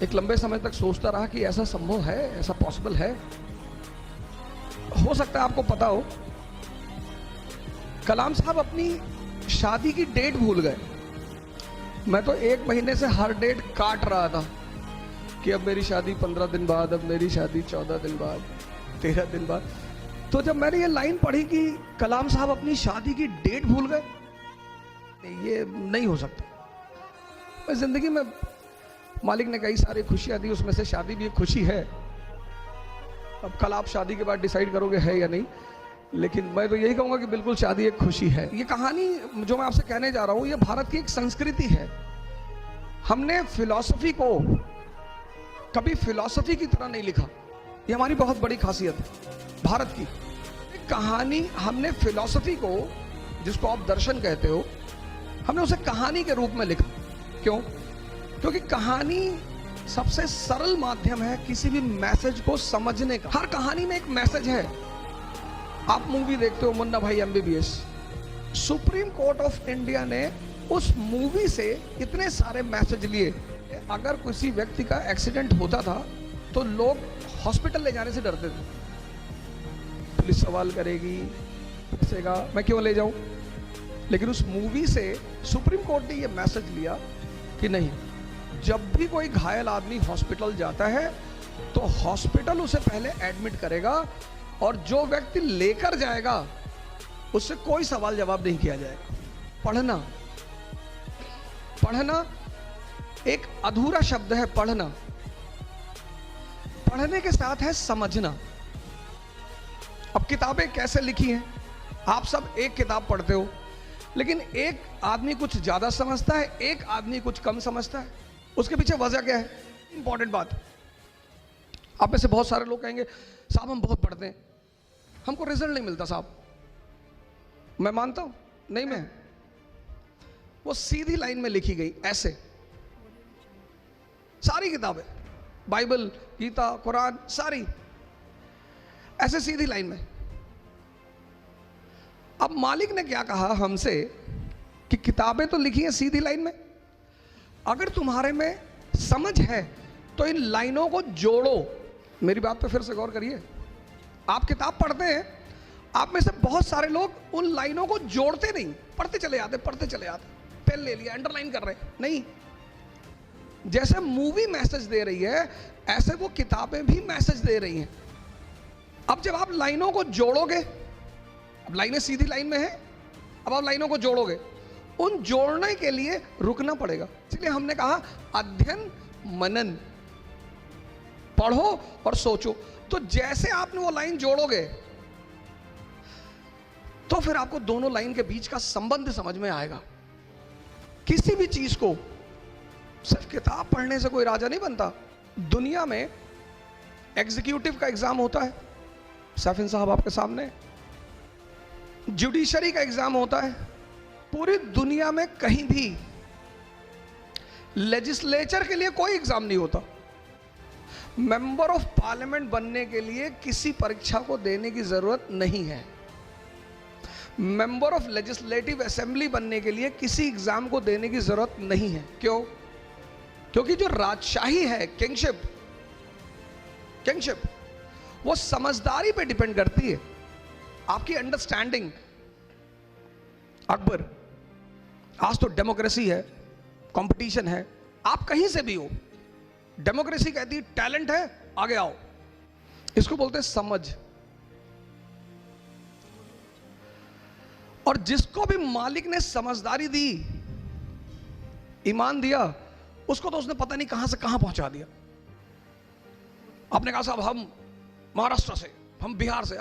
एक लंबे समय तक सोचता रहा कि ऐसा संभव है, ऐसा पॉसिबल है। हो सकता है आपको पता हो, कलाम साहब अपनी शादी की डेट भूल गए। मैं तो 1 महीने से हर डेट काट रहा था कि अब मेरी शादी 15 दिन बाद, अब मेरी शादी 14 दिन बाद, 13 दिन बाद। तो जब मैंने ये लाइन पढ़ी कि कलाम साहब अपनी शादी की डेट भूल गए, ये नहीं हो सकता। मैं जिंदगी में मालिक ने कई सारी खुशियां दी, उसमें से शादी भी एक खुशी है। अब कल आप शादी के बाद डिसाइड करोगे है या नहीं, लेकिन मैं तो यही कहूंगा कि बिल्कुल शादी एक खुशी है। ये कहानी जो मैं आपसे कहने जा रहा हूं, ये भारत की एक संस्कृति है। हमने फिलॉसफी को कभी फिलॉसफी की तरह नहीं लिखा, ये हमारी बहुत बड़ी खासियत है भारत की। कहानी हमने फिलॉसफी को, जिसको आप दर्शन कहते हो, हमने उसे कहानी के रूप में लिखा। क्यों? क्योंकि कहानी सबसे सरल माध्यम है किसी भी मैसेज को समझने का। हर कहानी में एक मैसेज है। आप मूवी देखते हो मुन्ना भाई MBBS, supreme court of India ने उस मूवी से इतने सारे मैसेज लिए। अगर किसी व्यक्ति का एक्सीडेंट होता था तो लोग हॉस्पिटल ले जाने से डरते थे, पुलिस सवाल करेगी, पूछेगा मैं क्यों ले जाऊं। लेकिन उस मूवी से सुप्रीम कोर्ट ने यह मैसेज लिया कि नहीं, जब भी कोई घायल आदमी हॉस्पिटल जाता है तो हॉस्पिटल उसे पहले एडमिट करेगा और जो व्यक्ति लेकर जाएगा उससे कोई सवाल जवाब नहीं किया जाएगा। पढ़ना, पढ़ना एक अधूरा शब्द है। पढ़ना, पढ़ने के साथ है समझना। अब किताबें कैसे लिखी हैं, आप सब एक किताब पढ़ते हो, लेकिन एक आदमी कुछ ज्यादा समझता है, एक आदमी कुछ कम समझता है। उसके पीछे वजह क्या है? इंपॉर्टेंट बात। आप में से बहुत सारे लोग कहेंगे साहब हम बहुत पढ़ते हैं, हमको रिजल्ट नहीं मिलता साहब। मैं मानता हूं, नहीं, मैं वो सीधी लाइन में लिखी गई ऐसे सारी किताबें, बाइबल, गीता, कुरान, सारी ऐसे सीधी लाइन में। अब मालिक ने क्या कहा हमसे कि किताबें तो लिखी हैं सीधी लाइन में, अगर तुम्हारे में समझ है तो इन लाइनों को जोड़ो। मेरी बात पे फिर से गौर करिए। आप किताब पढ़ते हैं, आप में से बहुत सारे लोग उन लाइनों को जोड़ते नहीं, पढ़ते चले जाते, पढ़ते चले जाते, पेन ले लिया, अंडरलाइन कर रहे नहीं। जैसे मूवी मैसेज दे रही है, ऐसे वो किताबें भी मैसेज दे रही हैं। अब जब आप लाइनों को जोड़ोगे, अब लाइनें सीधी लाइन में है, अब आप लाइनों को जोड़ोगे, उन जोड़ने के लिए रुकना पड़ेगा। इसलिए हमने कहा अध्ययन मनन, पढ़ो और सोचो। तो जैसे आपने वो लाइन जोड़ोगे तो फिर आपको दोनों लाइन के बीच का संबंध समझ में आएगा। किसी भी चीज को सिर्फ किताब पढ़ने से कोई राजा नहीं बनता। दुनिया में एग्जीक्यूटिव का एग्जाम होता है, सैफिन साहब आपके सामने, जुडिशरी का एग्जाम होता है। पूरी दुनिया में कहीं भी लेजिस्लेचर के लिए कोई एग्जाम नहीं होता। मेंबर ऑफ पार्लियामेंट बनने के लिए किसी परीक्षा को देने की जरूरत नहीं है। मेंबर ऑफ लेजिस्लेटिव असेंबली बनने के लिए किसी एग्जाम को देने की जरूरत नहीं है। क्यों? क्योंकि जो राजशाही है, किंगशिप, वो समझदारी पे डिपेंड करती है, आपकी अंडरस्टैंडिंग। अकबर, आज तो डेमोक्रेसी है, कंपटीशन है, आप कहीं से भी हो, डेमोक्रेसी कहती है टैलेंट है आगे आओ। इसको बोलते हैं समझ। और जिसको भी मालिक ने समझदारी दी, ईमान दिया, उसको तो उसने पता नहीं कहां से कहां पहुंचा दिया। आपने कहा साहब हम महाराष्ट्र से, हम बिहार से,